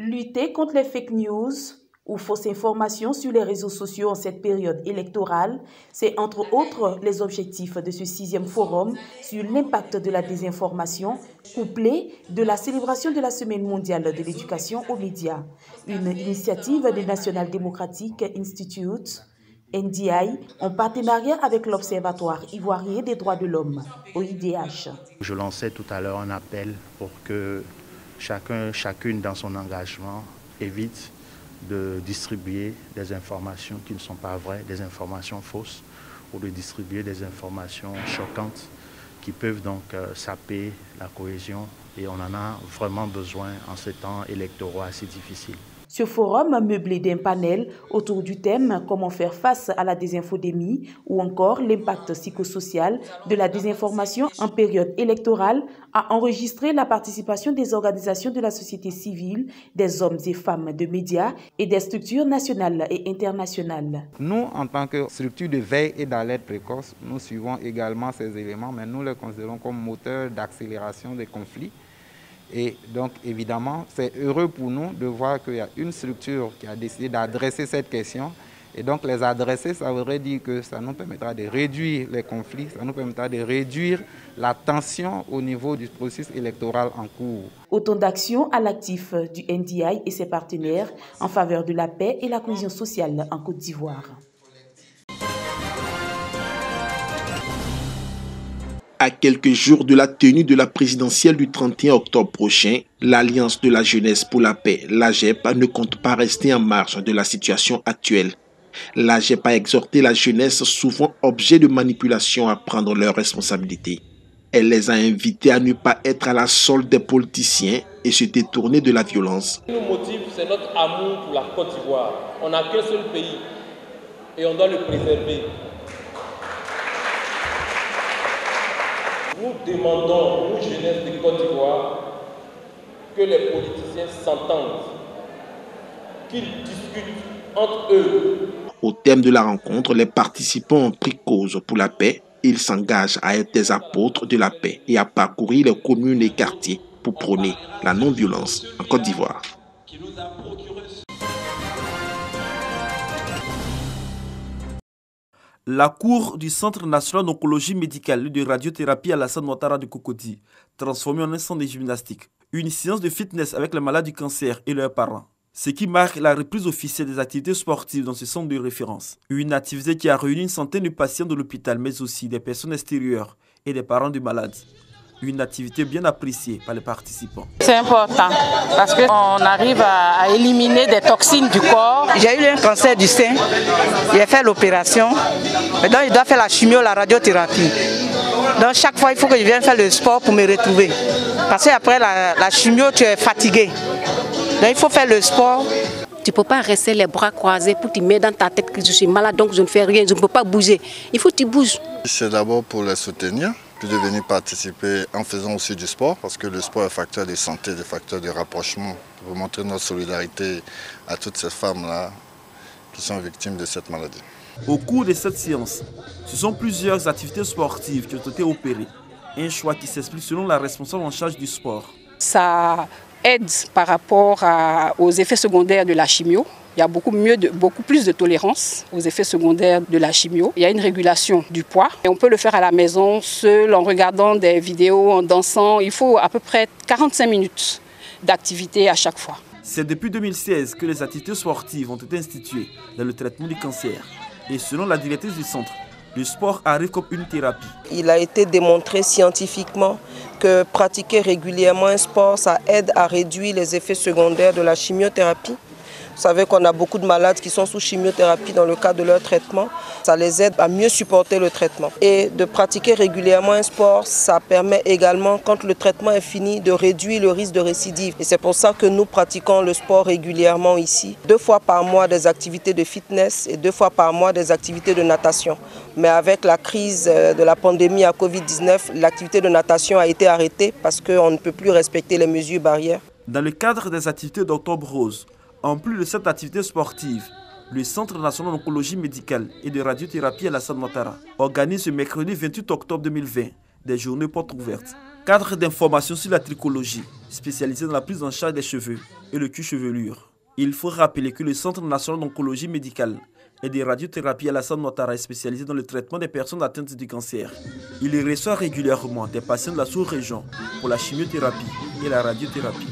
Lutter contre les fake news ou fausses informations sur les réseaux sociaux en cette période électorale, c'est entre autres les objectifs de ce 6e forum sur l'impact de la désinformation, couplé de la célébration de la Semaine mondiale de l'éducation aux médias, une initiative du National Democratic Institute, NDI, en partenariat avec l'Observatoire ivoirien des droits de l'homme, OIDH. Je lançais tout à l'heure un appel pour que chacune dans son engagement évite de distribuer des informations qui ne sont pas vraies, des informations fausses, ou de distribuer des informations choquantes qui peuvent donc saper la cohésion. Et on en a vraiment besoin en ces temps électoraux assez difficiles. Ce forum meublé d'un panel autour du thème « Comment faire face à la désinfodémie » ou encore l'impact psychosocial de la désinformation en période électorale a enregistré la participation des organisations de la société civile, des hommes et femmes de médias et des structures nationales et internationales. Nous, en tant que structure de veille et d'alerte précoce, nous suivons également ces éléments, mais nous les considérons comme moteur d'accélération des conflits. Et donc, évidemment, c'est heureux pour nous de voir qu'il y a une structure qui a décidé d'adresser cette question. Et donc, les adresser, ça voudrait dire que ça nous permettra de réduire les conflits, ça nous permettra de réduire la tension au niveau du processus électoral en cours. Autant d'actions à l'actif du NDI et ses partenaires en faveur de la paix et la cohésion sociale en Côte d'Ivoire. À quelques jours de la tenue de la présidentielle du 31 octobre prochain, l'Alliance de la jeunesse pour la paix, l'AJEP, ne compte pas rester en marge de la situation actuelle. L'AJEP a exhorté la jeunesse, souvent objet de manipulation, à prendre leurs responsabilités. Elle les a invités à ne pas être à la solde des politiciens et se détourner de la violence. Ce qui nous motive, c'est notre amour pour la Côte d'Ivoire. On n'a qu'un seul pays et on doit le préserver. Nous demandons, nous, jeunesse de Côte d'Ivoire, que les politiciens s'entendent, qu'ils discutent entre eux. Au thème de la rencontre, les participants ont pris cause pour la paix. Ils s'engagent à être des apôtres de la paix et à parcourir les communes et quartiers pour prôner la non-violence en Côte d'Ivoire. La cour du Centre national d'oncologie médicale et de radiothérapie Alassane Ouattara de Cocody, transformée en un centre de gymnastique. Une séance de fitness avec les malades du cancer et leurs parents. Ce qui marque la reprise officielle des activités sportives dans ce centre de référence. Une activité qui a réuni une centaine de patients de l'hôpital, mais aussi des personnes extérieures et des parents du malade. Une activité bien appréciée par les participants. C'est important parce qu'on arrive à éliminer des toxines du corps. J'ai eu un cancer du sein, j'ai fait l'opération. Maintenant, je dois faire la chimio, la radiothérapie. Donc chaque fois, il faut que je vienne faire le sport pour me retrouver. Parce qu'après la chimio, tu es fatigué. Donc il faut faire le sport. Tu ne peux pas rester les bras croisés pour te mettre dans ta tête que je suis malade, donc je ne fais rien, je ne peux pas bouger. Il faut que tu bouges. C'est d'abord pour les soutenir, puis de venir participer en faisant aussi du sport, parce que le sport est un facteur de santé, un facteur de rapprochement, pour montrer notre solidarité à toutes ces femmes-là qui sont victimes de cette maladie. Au cours de cette séance, ce sont plusieurs activités sportives qui ont été opérées. Un choix qui s'explique selon la responsable en charge du sport. Ça aide par rapport aux effets secondaires de la chimio. Il y a beaucoup plus de tolérance aux effets secondaires de la chimio. Il y a une régulation du poids. Et on peut le faire à la maison, seul, en regardant des vidéos, en dansant. Il faut à peu près 45 minutes d'activité à chaque fois. C'est depuis 2016 que les activités sportives ont été instituées dans le traitement du cancer. Et selon la directrice du centre, le sport arrive comme une thérapie. Il a été démontré scientifiquement que pratiquer régulièrement un sport, ça aide à réduire les effets secondaires de la chimiothérapie. Vous savez qu'on a beaucoup de malades qui sont sous chimiothérapie dans le cadre de leur traitement. Ça les aide à mieux supporter le traitement. Et de pratiquer régulièrement un sport, ça permet également, quand le traitement est fini, de réduire le risque de récidive. Et c'est pour ça que nous pratiquons le sport régulièrement ici. 2 fois par mois des activités de fitness et 2 fois par mois des activités de natation. Mais avec la crise de la pandémie à Covid-19, l'activité de natation a été arrêtée parce qu'on ne peut plus respecter les mesures barrières. Dans le cadre des activités d'Octobre Rose, en plus de cette activité sportive, le Centre national d'oncologie médicale et de radiothérapie Alassane Ouattara organise ce mercredi 28 octobre 2020 des journées portes ouvertes. Cadre d'information sur la trichologie, spécialisé dans la prise en charge des cheveux et le cuir-chevelure. Il faut rappeler que le Centre national d'oncologie médicale et de radiothérapie Alassane Ouattara est spécialisé dans le traitement des personnes atteintes du cancer. Il y reçoit régulièrement des patients de la sous-région pour la chimiothérapie et la radiothérapie.